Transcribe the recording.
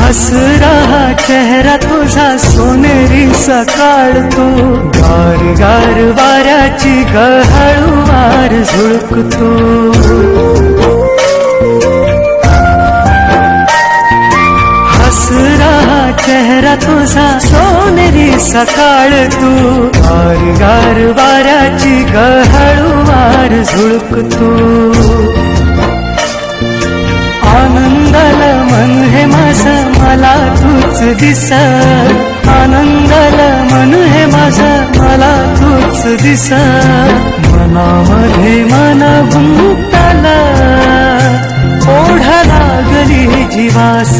हसरा चेहरा तुझा सोनेरी सकाळ तू गार गार वाऱ्याची गहळवार झुळकतो हसरा चेहरा तुझा सोनेरी सकाळ तू गार गार वाऱ्याची गहळवार झुळकतो आनंदाल मन हे माझं मला तूच दिस आनंदाल मन हे माझं मला तूच दिस मनामध्ये मन गुंतला ओढ लागली जीवास